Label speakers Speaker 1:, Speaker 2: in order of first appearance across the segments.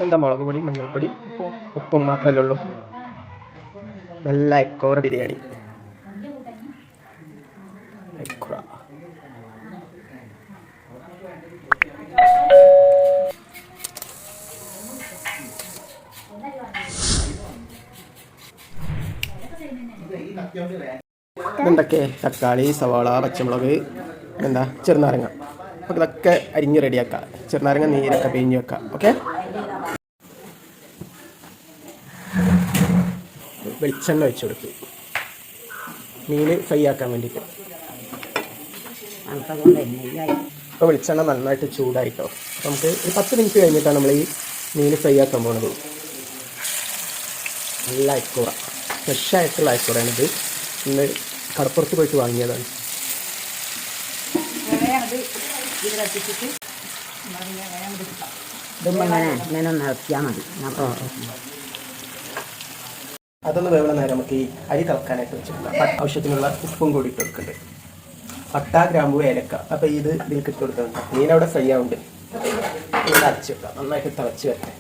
Speaker 1: എന്താ മുളക് പൊടി മഞ്ഞൾപ്പൊടി ഉപ്പും മാത്രമല്ലേ ഉള്ളൂ. നല്ല എക്കോറ ബിരിയാണി. ഇതെന്തൊക്കെ? തക്കാളി, സവാള, പച്ചമുളക്, എന്താ ചെറുനാരങ്ങ. അപ്പോൾ ഇതൊക്കെ അരിഞ്ഞ് റെഡിയാക്കാം. ചെറുനാരങ്ങ നീരൊക്കെ പിഴിഞ്ഞ് വെക്കാം. ഓക്കെ. വെളിച്ചെണ്ണ ഒഴിച്ചു കൊടുത്തു മീൻ ഫ്രൈ ആക്കാൻ വേണ്ടിയിട്ട്. ഇപ്പോൾ വെളിച്ചെണ്ണ നന്നായിട്ട് ചൂടായിട്ടോ. നമുക്ക് ഒരു 10 മിനിറ്റ് കഴിഞ്ഞിട്ടാണ് നമ്മൾ ഈ മീൻ ഫ്രൈ ആക്കാൻ പോകുന്നത്. നല്ല അയക്കൂറ, ഫ്രഷായിട്ടുള്ള അയക്കൂറാണിത്. ഇന്ന് കടപ്പുറത്ത് പോയിട്ട് വാങ്ങിയതാണ്. അതൊന്ന് വേവണ നേരം നമുക്ക് ഈ അരി തിളക്കാനായിട്ട് വെച്ചിട്ടുണ്ട്. ആവശ്യത്തിനുള്ള ഉപ്പും കൂടി ഇട്ട് കൊടുക്കുന്നുണ്ട്. പട്ട, ഗ്രാമ്പു, ഏലക്ക. അപ്പോൾ ഇത് ഇതിലേക്ക് ഇട്ട് കൊടുക്കുന്നുണ്ട്. മീനവിടെ ഫ്രൈ ആവുന്നുണ്ട്. ഇത് അരച്ച് വെക്കാം. നന്നായിട്ട് തിളച്ച് വരട്ടെ.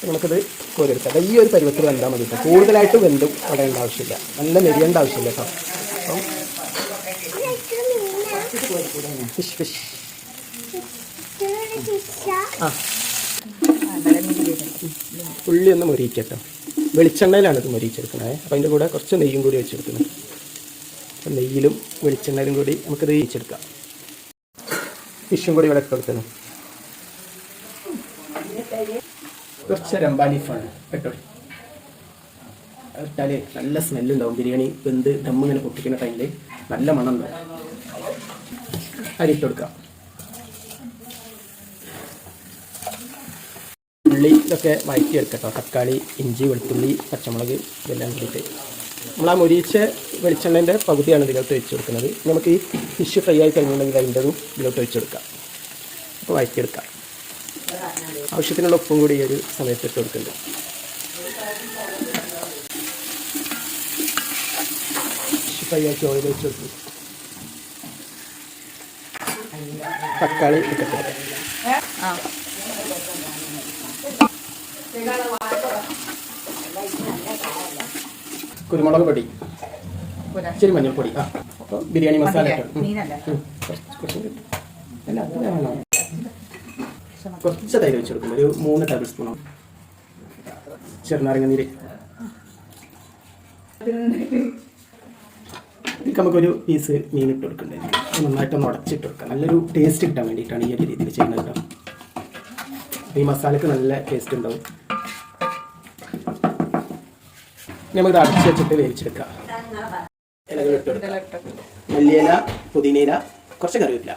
Speaker 1: നമുക്കിത് കോരിയെടുക്കാം. ഈ ഒരു പരുവത്തിൽ വെന്താൽ മതി കേട്ടോ. കൂടുതലായിട്ട് വെന്തും അടയേണ്ട ആവശ്യമില്ല. നല്ല നെരിയേണ്ട ആവശ്യമില്ല കേട്ടോ. അപ്പം ഫിഷ് ഫിഷ് ഉള്ളി ഒന്ന് മൊരിയിക്കട്ടോ. വെളിച്ചെണ്ണയിലാണ് ഇത് മൊരിയിച്ചെടുക്കുന്നത്. അപ്പം അതിൻ്റെ കൂടെ കുറച്ച് നെയ്യും കൂടി വെച്ചെടുക്കുന്നത്. അപ്പം നെയ്യിലും വെളിച്ചെണ്ണയിലും കൂടി നമുക്കിത് വെച്ചെടുക്കാം. ഫിഷും കൂടി ഇവിടെ കൊടുക്കണം. കുറച്ച് രമ്പാ ലീഫാണ് കേട്ടോ. ഇട്ടാൽ നല്ല സ്മെല്ലുണ്ടാവും. ബിരിയാണി വെന്ത് ദമ്മിങ്ങനെ പൊട്ടിക്കുന്ന ടൈമിൽ നല്ല മണം ഉണ്ടാവും. അരിയിട്ട് കൊടുക്കാം. ഉള്ളി ഇതൊക്കെ വഴറ്റിയെടുക്കട്ടോ. തക്കാളി, ഇഞ്ചി, വെളുത്തുള്ളി, പച്ചമുളക് ഇതെല്ലാം കൂടിയിട്ട് നമ്മൾ ആ മൊരിയിച്ച വെളിച്ചെണ്ണേൻ്റെ പകുതിയാണ് ഇതിലോട്ട് വെച്ച് കൊടുക്കുന്നത്. നമുക്ക് ഈ ഫിഷ് ഫ്രൈ ആയി കഴിഞ്ഞിട്ടുണ്ടെങ്കിൽ അതിൻ്റെതും ഇതിലോട്ട് വെച്ച് കൊടുക്കാം. അപ്പോൾ വഴറ്റിയെടുക്കാം. ആവശ്യത്തിനുള്ള ഉപ്പും കൂടി ഈ ഒരു സമയത്ത് ഇട്ട് കൊടുക്കുന്നുണ്ട്. ഫിഷ് ഫ്രൈ ആക്കി ഓയിൽ വെച്ച് കൊടുക്കും. തക്കാളി ഒക്കെ ഇട്ട് കൊടുക്കാം. കുരുമുളക് പൊടി, ഇച്ചിരി മഞ്ഞൾപ്പൊടി. അപ്പോൾ ബിരിയാണി മസാല കുറച്ച് തൈര് വെച്ച് കൊടുക്കും. ഒരു 3 ടേബിൾ സ്പൂണോ ചെറുനാരങ്ങ നീര്. ഇതിലേക്ക് നമുക്കൊരു പീസ് മീൻ ഇട്ട് കൊടുക്കേണ്ടത്. നന്നായിട്ടൊന്ന് ഉടച്ചിട്ട് കൊടുക്കാം. നല്ലൊരു ടേസ്റ്റ് കിട്ടാൻ വേണ്ടിയിട്ടാണ് ഈ ഒരു രീതിയിൽ ചെയ്യുന്നത് കേട്ടോ. ഈ മസാലയ്ക്ക് നല്ല ടേസ്റ്റ് ഉണ്ടാവും. നമുക്കിത് അടച്ച് വെച്ചിട്ട് വേവിച്ചെടുക്കാം. ഇലകൾ ഇട്ട് കൊടുക്കാം. മല്ലിയില, പുതിനയില, കുറച്ച് കറിവേപ്പില.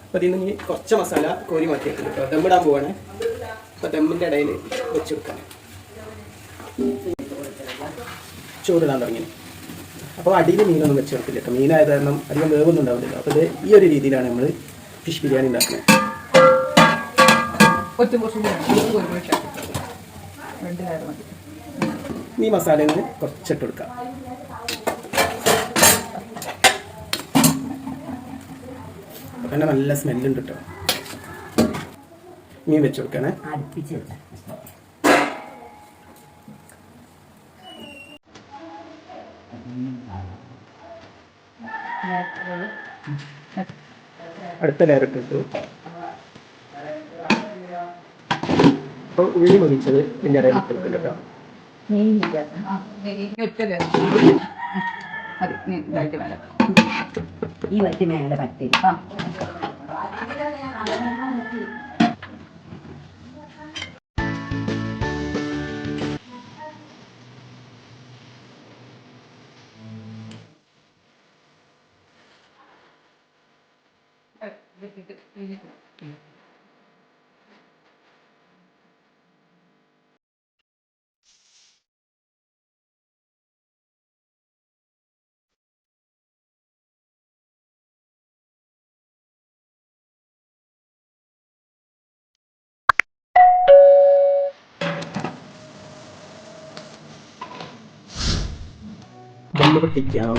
Speaker 1: അപ്പോൾ ഇതിൽ നിന്ന് കുറച്ച് മസാല കോരി മാറ്റിയിട്ടുണ്ട് കേട്ടോ. ദമ്മിടാൻ പോവാണ്. അപ്പോൾ ദമ്മിൻ്റെ ഇടയിൽ വെച്ച് കൊടുക്കാം. ചൂടിടാൻ തുടങ്ങി. അപ്പോൾ അടിയിൽ മീനൊന്നും വെച്ച് കൊടുക്കില്ല കേട്ടോ. മീനായത് കാരണം അധികം വേവൊന്നും ഉണ്ടാവില്ലല്ലോ. അപ്പോൾ ഇത് ഈ ഒരു രീതിയിലാണ് നമ്മൾ ഫിഷ് ബിരിയാണി ഉണ്ടാക്കുന്നത്. ഈ മസാലയിൽ നിന്ന് കുറച്ചിട്ട് കൊടുക്കാം. അപ്പം തന്നെ നല്ല സ്മെല്ലുണ്ട് കേട്ടോ. മീൻ വെച്ച് കൊടുക്കണേ. അടുത്ത ലെയർ ഇട്ടിട്ടു. അപ്പോൾ ഉള്ളി മതിച്ചത് ഇതിൻ്റെ ഇടയിൽ ഇട്ട് വെക്കും കേട്ടോ.
Speaker 2: ഈ വറ്റി മേലെ പറ്റി
Speaker 1: ദമ്മ് പൊട്ടിക്കാം.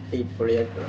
Speaker 1: അടിപൊളിയായിട്ട്